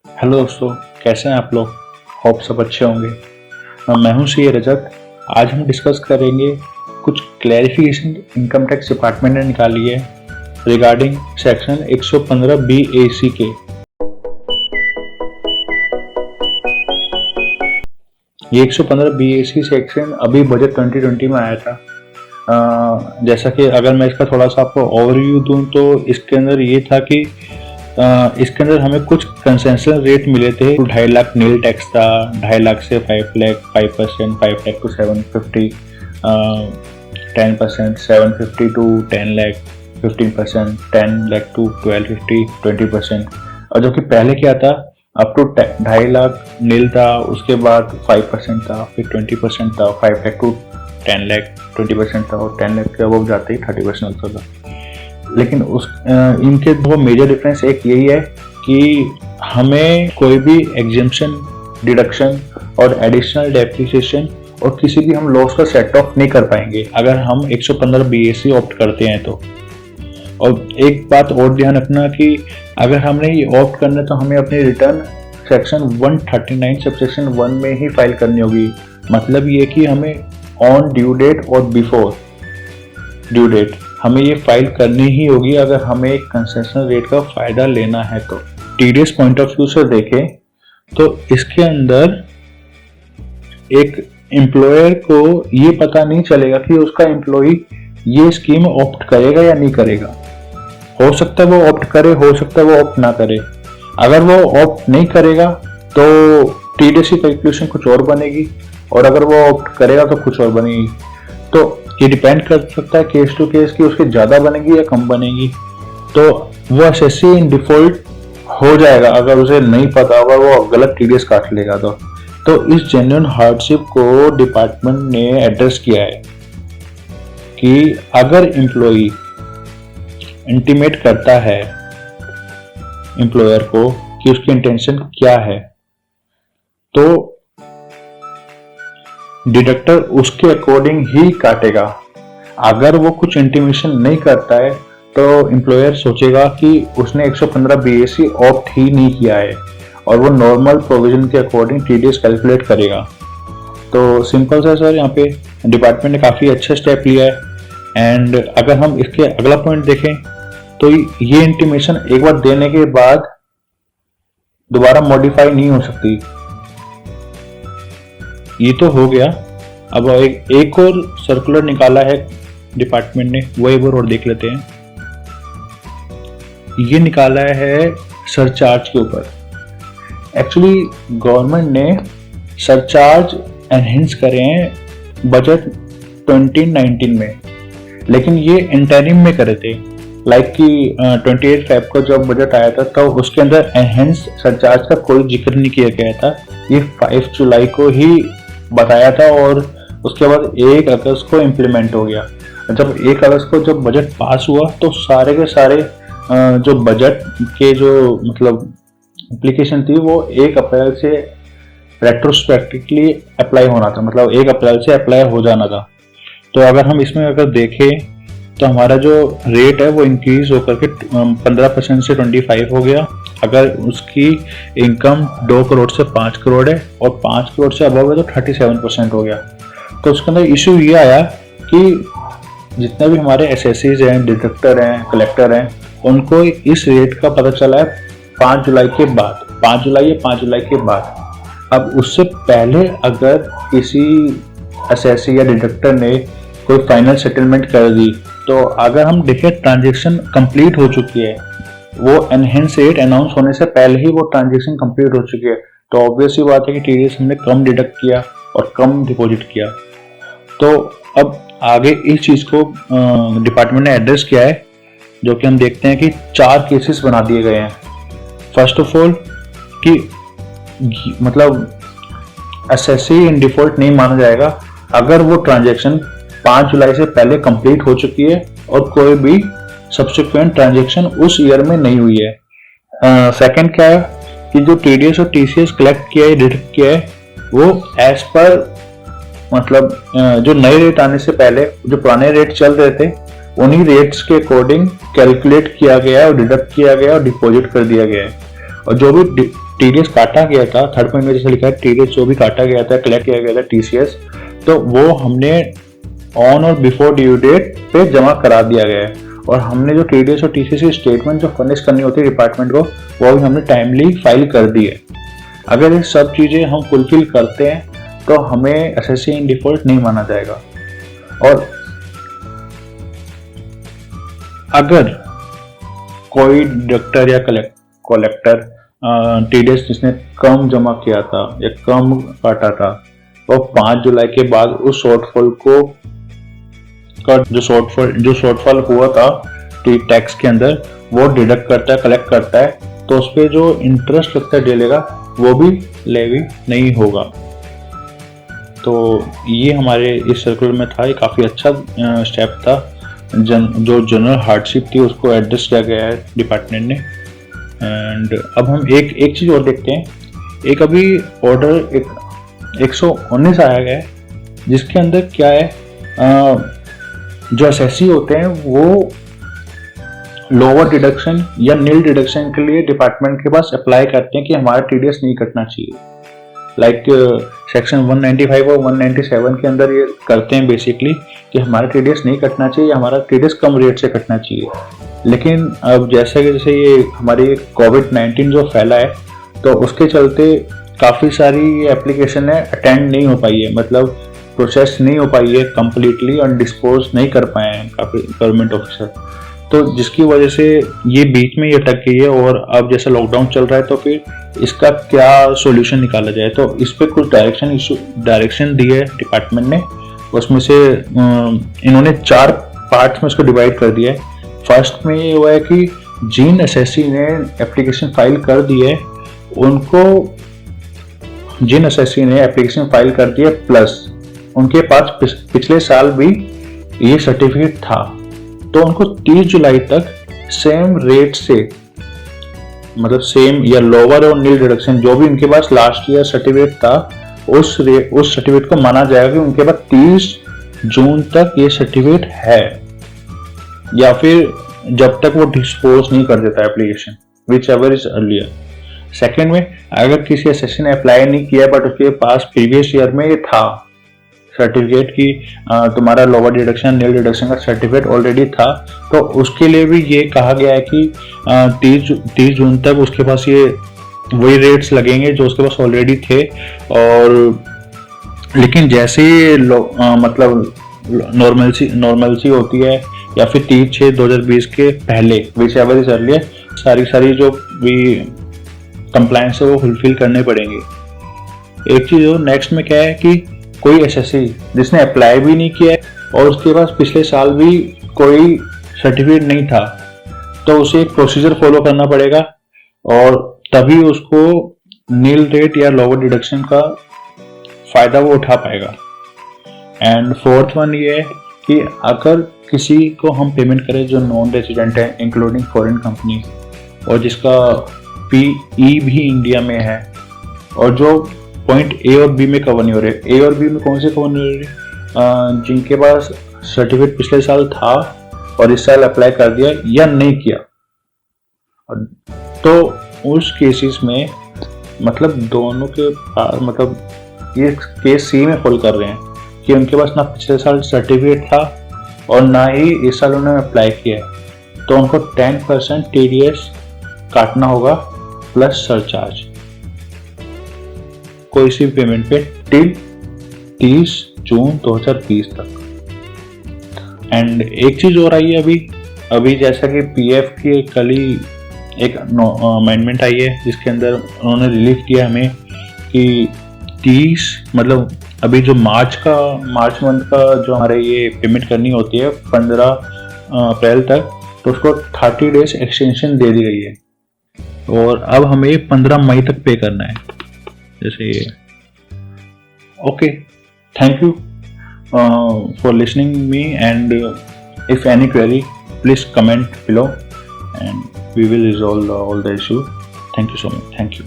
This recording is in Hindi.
हेलो दोस्तों, कैसे हैं आप लोग। होप सब अच्छे होंगे। मैं हूं सी रजत। आज हम डिस्कस करेंगे कुछ क्लैरिफिकेशन इनकम टैक्स डिपार्टमेंट ने निकाली है रिगार्डिंग सेक्शन 115 BAC के। ये 115 BAC सेक्शन अभी बजट 2020 में आया था। जैसा कि अगर मैं इसका थोड़ा सा आपको ओवरव्यू दूं तो इसके अंदर ये था कि इसके अंदर हमें कुछ कंसेशन रेट मिले थे। 2.5 लाख नील टैक्स था, 2.5 लाख से 5 lakh 5%, 5 lakh to 750, 10%, 750 to 10 lakh 15%, 10 lakh to 1250 20%। और जो कि पहले क्या था, अप टू 2.5 लाख नील था, उसके बाद 5% था, फिर 20% था, 5 लाख टू 10 लाख 20% था, और 10 लाख के अबव जाते ही 30% होता था। लेकिन इनके दो मेजर डिफरेंस एक यही है कि हमें कोई भी एग्जेम्पशन, डिडक्शन और एडिशनल डेप्रिसिएशन और किसी भी हम लॉस का सेट ऑफ नहीं कर पाएंगे अगर हम 115 BAC ऑप्ट करते हैं तो। और एक बात और ध्यान रखना कि अगर हमने ये ऑप्ट करना है तो हमें अपनी रिटर्न सेक्शन 139 सबसेक्शन 1 में ही फाइल करनी होगी। मतलब ये कि हमें ऑन ड्यू डेट और बिफोर ड्यू डेट हमें ये फाइल करनी ही होगी अगर हमें एक कंसेशनल रेट का फायदा लेना है तो। टीडीएस पॉइंट ऑफ व्यू से देखें तो इसके अंदर एक एम्प्लॉयर को ये पता नहीं चलेगा कि उसका एम्प्लॉय ये स्कीम ऑप्ट करेगा या नहीं करेगा। हो सकता है वो ऑप्ट करे, हो सकता है वो ऑप्ट ना करे। अगर वो ऑप्ट नहीं करेगा तो टीडीएस की कैलकुलेशन कुछ और बनेगी, और अगर वो ऑप्ट करेगा तो कुछ और बनेगी। तो ये डिपेंड कर सकता है केस टू केस कि उसके ज्यादा बनेगी या कम बनेगी। तो वो एसएससी इन डिफॉल्ट हो जाएगा अगर उसे नहीं पता होगा, वो गलत टीडीएस काट लेगा तो इस जेन्युइन हार्डशिप को डिपार्टमेंट ने एड्रेस किया है कि अगर एम्प्लॉई इंटीमेट करता है एम्प्लॉयर को कि उसकी इंटेंशन क्या है तो डिडक्टर उसके अकॉर्डिंग ही काटेगा। अगर वो कुछ इंटीमेशन नहीं करता है तो एम्प्लॉयर सोचेगा कि उसने 115 BAC ऑप्ट ही नहीं किया है, और वो नॉर्मल प्रोविजन के अकॉर्डिंग टीडीएस कैलकुलेट करेगा। तो सिंपल सा सर, यहाँ पे डिपार्टमेंट ने काफ़ी अच्छा स्टेप लिया है। एंड अगर हम इसके अगला पॉइंट देखें तो ये इंटीमेशन एक बार देने के बाद दोबारा मॉडिफाई नहीं हो सकती। ये तो हो गया। अब एक और सर्कुलर निकाला है डिपार्टमेंट ने, वो एक बार और देख लेते हैं। ये निकाला है सरचार्ज के ऊपर। एक्चुअली गवर्नमेंट ने सरचार्ज एनहेंस करे हैं बजट 2019 में, लेकिन ये इंटरिम में करे थे। लाइक कि 28 फेब को जब बजट आया था तो उसके अंदर एनहेंस सरचार्ज का कोई जिक्र नहीं किया गया था। ये 5 जुलाई को ही बताया था और उसके बाद 1 अगस्त को इम्प्लीमेंट हो गया। जब 1 अगस्त को जब बजट पास हुआ तो सारे के सारे जो बजट के जो मतलब एप्लीकेशन थी वो 1 अप्रैल से रेट्रोस्पेक्टिवली अप्लाई होना था, मतलब 1 अप्रैल से अप्लाई हो जाना था। तो अगर हम इसमें अगर देखें तो हमारा जो रेट है वो इंक्रीज होकर के 15% से 25 हो गया अगर उसकी इनकम 2 करोड़ से 5 करोड़ है, और 5 करोड़ से अबव है तो 37% हो गया। तो उसके अंदर इशू ये आया कि जितने भी हमारे एसएससीज हैं, डिडक्टर हैं, कलेक्टर हैं, उनको इस रेट का पता चला है 5 जुलाई के बाद, 5 जुलाई या 5 जुलाई के बाद। अब उससे पहले अगर किसी एसएससी या डिडक्टर ने कोई फाइनल सेटलमेंट कर दी तो अगर हम देखें ट्रांजेक्शन कंप्लीट हो चुकी है, वो एनहेंस रेट अनाउंस होने से पहले ही वो ट्रांजेक्शन कंप्लीट हो चुकी है, तो ऑब्वियस ही बात है कि टीडीएस हमने कम डिडक्ट किया और कम डिपॉजिट किया। तो अब आगे इस चीज को डिपार्टमेंट ने एड्रेस किया है, जो कि हम देखते हैं कि 4 केसेस बना दिए गए हैं। फर्स्ट ऑफ ऑल कि मतलब एसएससी इन डिफॉल्ट नहीं माना जाएगा अगर वो ट्रांजेक्शन 5 जुलाई से पहले कंप्लीट हो चुकी है और कोई भी सब्सिक्वेंट ट्रांजेक्शन उस ईयर में नहीं हुई है। सेकंड क्या है कि जो टीडीएस और टीसीएस कलेक्ट किया है, डिडक्ट किया है, वो एज पर मतलब जो नए रेट आने से पहले जो पुराने रेट चल रहे थे उन्हीं रेट्स के अकॉर्डिंग कैलकुलेट किया गया है और डिडक्ट किया गया और डिपॉजिट कर दिया गया है। और जो भी टीडीएस काटा गया था, थर्ड पॉइंट में जैसे लिखा है टीडीएस जो भी काटा गया था, कलेक्ट किया गया था टीसीएस, तो वो हमने ऑन और बिफोर ड्यू डेट पे जमा करा दिया गया है। और हमने जो टीडीएस और टीसीएस की स्टेटमेंट जो फर्निश करनी होती है डिपार्टमेंट को, वो भी हमने टाइमली फाइल कर दी है। अगर ये सब चीज़ें हम फुलफिल करते हैं तो हमें एसएससी इन डिफॉल्ट नहीं माना जाएगा। और अगर कोई डिडक्टर या कलेक्टर टीडीएस जिसने कम जमा किया था या कम काटा था, वो 5 जुलाई के बाद उस शॉर्टफॉल को जो शॉर्टफॉल हुआ था टैक्स के अंदर, वो डिडक्ट करता है, कलेक्ट करता है, तो उस पर जो इंटरेस्ट लगता है डेलेगा वो भी लेवी नहीं होगा। तो ये हमारे इस सर्कुलर में था, ये काफ़ी अच्छा स्टेप था। जो जनरल हार्डशिप थी उसको एडजस्ट किया गया है डिपार्टमेंट ने। एंड अब हम एक चीज़ और देखते हैं। एक अभी ऑर्डर 119 आया गया है, जिसके अंदर क्या है, जो एसएससी होते हैं वो लोअर डिडक्शन या नील डिडक्शन के लिए डिपार्टमेंट के पास अप्लाई करते हैं कि हमारा टीडीएस नहीं कटना चाहिए। लाइक सेक्शन 195 और 197 के अंदर ये करते हैं बेसिकली कि हमारा टीडीएस नहीं कटना चाहिए, हमारा टीडीएस कम रेट से कटना चाहिए। लेकिन अब जैसे ये हमारी कोविड-19 जो फैला है, तो उसके चलते काफ़ी सारी एप्लीकेशन है अटेंड नहीं हो पाई है, मतलब प्रोसेस नहीं हो पाई है कंप्लीटली, और डिस्पोज नहीं कर पाए हैं काफ़ी गवर्नमेंट ऑफिसर। तो जिसकी वजह से ये बीच में ये अटक गई है। और अब जैसे लॉकडाउन चल रहा है, तो फिर इसका क्या सॉल्यूशन निकाला जाए, तो इस पर कुछ डायरेक्शन दी है डिपार्टमेंट ने। उसमें से इन्होंने 4 पार्ट्स में इसको डिवाइड कर दिया है। फर्स्ट में ये हुआ है कि जिन एसएससी ने एप्लीकेशन फाइल कर दी है, जिन एसएससी ने एप्लीकेशन फाइल कर दी है प्लस उनके पास पिछले साल भी ये सर्टिफिकेट था, तो उनको 30 जुलाई तक सेम रेट से, मतलब सेम या लोअर और नील डिडक्शन जो भी उनके पास लास्ट ईयर सर्टिफिकेट था, उस सर्टिफिकेट को माना जाएगा कि उनके पास 30 जून तक ये सर्टिफिकेट है, या फिर जब तक वो डिस्पोज नहीं कर देता application, which ever is earlier. Second में, अगर किसी एसएससी ने अप्लाई नहीं किया बट उसके पास प्रीवियस ईयर में ये था सर्टिफिकेट की तुम्हारा लोअर डिडक्शन नील डिडक्शन का सर्टिफिकेट ऑलरेडी था, तो उसके लिए भी ये कहा गया है कि 30 जून तक उसके पास ये वही रेट्स लगेंगे जो उसके पास ऑलरेडी थे। और लेकिन जैसे ही मतलब नॉर्मलसी होती है, या फिर 30/6/2020 के पहले, विच एवर इज अर्लियर, सारी जो भी कंप्लायंस है वो फुलफिल करने पड़ेंगे। एक चीज़ और नेक्स्ट में क्या है कि कोई एसएससी जिसने अप्लाई भी नहीं किया और उसके पास पिछले साल भी कोई सर्टिफिकेट नहीं था, तो उसे एक प्रोसीजर फॉलो करना पड़ेगा और तभी उसको नील रेट या लोअर डिडक्शन का फायदा वो उठा पाएगा। एंड फोर्थ वन ये है कि अगर किसी को हम पेमेंट करें जो नॉन रेजिडेंट है, इंक्लूडिंग फॉरेन कंपनी, और जिसका पीई भी इंडिया में है, और जो पॉइंट ए और बी में कवर नहीं हो रहे। ए और बी में कौन से कवर नहीं हो रहे? जिनके पास सर्टिफिकेट पिछले साल था और इस साल अप्लाई कर दिया या नहीं किया, तो उस केसेस में मतलब दोनों के मतलब ये केस सी में फॉल कर रहे हैं कि उनके पास ना पिछले साल सर्टिफिकेट था और ना ही इस साल उन्होंने अप्लाई किया है, तो उनको 10% टीडीएस काटना होगा प्लस सरचार्ज कोई सी पेमेंट पे टिल 30 जून 2020 तक। एंड एक चीज और आई है अभी जैसा कि पीएफ की कल ही एक अमेंडमेंट आई है जिसके अंदर उन्होंने रिलीफ किया हमें कि 30 मतलब अभी जो मार्च मंथ का जो हमारे ये पेमेंट करनी होती है 15 अप्रैल तक, तो उसको 30 डेज एक्सटेंशन दे दी गई है और अब हमें 15 मई तक पे करना है जैसे ये। Okay, thank you for listening me and if any query please comment below and we will resolve all the issue. Thank you so much. Thank you.